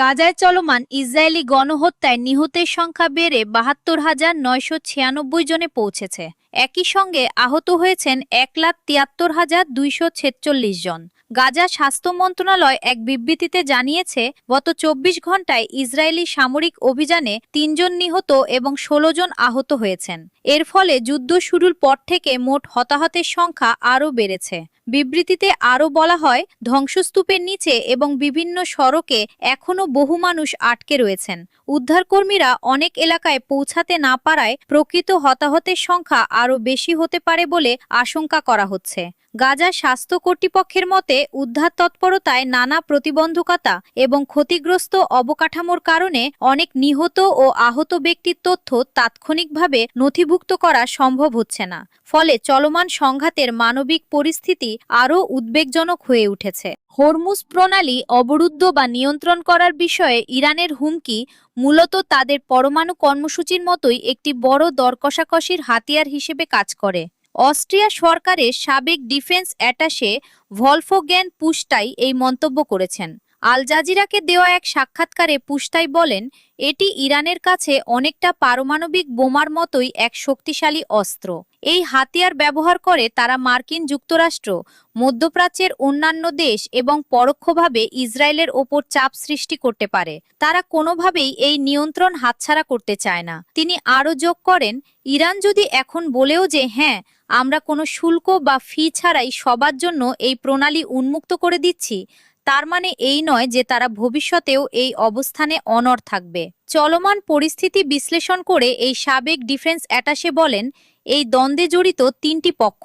গাজায় চলমান ইসরায়েলি গণহত্যায় নিহতের সংখ্যা বেড়ে ৭২,৯৯৬ জনে পৌঁছেছে। একই সঙ্গে আহত হয়েছেন ১,৭৩,২৪৬ জন। গাজা স্বাস্থ্য মন্ত্রণালয় এক বিবৃতিতে জানিয়েছে, গত ২৪ ঘণ্টায় ইসরায়েলি সামরিক অভিযানে ৩ জন নিহত এবং ১৬ জন আহত হয়েছেন। এর ফলে যুদ্ধ শুরুর পর থেকে মোট হতাহতের সংখ্যা আরও বেড়েছে। বিবৃতিতে আরও বলা হয়, ধ্বংসস্তূপের নিচে এবং বিভিন্ন সড়কে এখনও বহু মানুষ আটকে রয়েছেন। উদ্ধারকর্মীরা অনেক এলাকায় পৌঁছাতে না পারায় প্রকৃত হতাহতের সংখ্যা আরও বেশি হতে পারে বলে আশঙ্কা করা হচ্ছে। গাজা স্বাস্থ্য কর্তৃপক্ষের মতে, উদ্ধার তৎপরতায় নানা প্রতিবন্ধকতা এবং ক্ষতিগ্রস্ত অবকাঠামোর কারণে অনেক নিহত ও আহত ব্যক্তির তথ্য তাৎক্ষণিকভাবে নথিভুক্ত করা সম্ভব হচ্ছে না। ফলে চলমান সংঘাতের মানবিক পরিস্থিতি আরও উদ্বেগজনক হয়ে উঠেছে। হরমুজ প্রণালী অবরুদ্ধ বা নিয়ন্ত্রণ করার বিষয়ে ইরানের হুমকি মূলত তাদের পরমাণু কর্মসূচির মতোই একটি বড় দরকষাকষির হাতিয়ার হিসেবে কাজ করে। অস্ট্রিয়া সরকারের সাবেক ডিফেন্স অ্যাটাশে ভলফগ্যান পুস্টাই এই মন্তব্য করেছেন। আল জাজিরাকে দেওয়া এক সাক্ষাৎকারে পুস্টাই বলেন, এটি ইরানের কাছে অনেকটা পারমাণবিক বোমার মতোই এক শক্তিশালী অস্ত্র। এই হাতিয়ার ব্যবহার করে তারা মার্কিন যুক্তরাষ্ট্র, মধ্যপ্রাচ্যের অন্যান্য দেশ এবং পরোক্ষভাবে ইসরায়েলের ওপর চাপ সৃষ্টি করতে পারে। তারা কোনোভাবেই এই নিয়ন্ত্রণ হাতছাড়া করতে চায় না। তিনি আরও যোগ করেন, ইরান যদি এখন বলেও যে হ্যাঁ, আমরা কোনো শুল্ক বা ফি ছাড়াই সবার জন্য এই প্রণালী উন্মুক্ত করে দিচ্ছি, তার মানে এই নয় যে তারা ভবিষ্যতেও এই অবস্থানে অনড় থাকবে। চলমান পরিস্থিতি বিশ্লেষণ করে এই সাবেক ডিফেন্স অ্যাটাশে বলেন, এই দ্বন্দ্বে জড়িত ৩টি পক্ষ,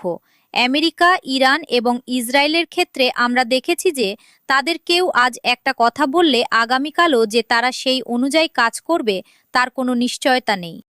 আমেরিকা, ইরান এবং ইসরায়েলের ক্ষেত্রে আমরা দেখেছি যে তাদের কেউ আজ একটা কথা বললে আগামীকালও যে তারা সেই অনুযায়ী কাজ করবে তার কোনো নিশ্চয়তা নেই।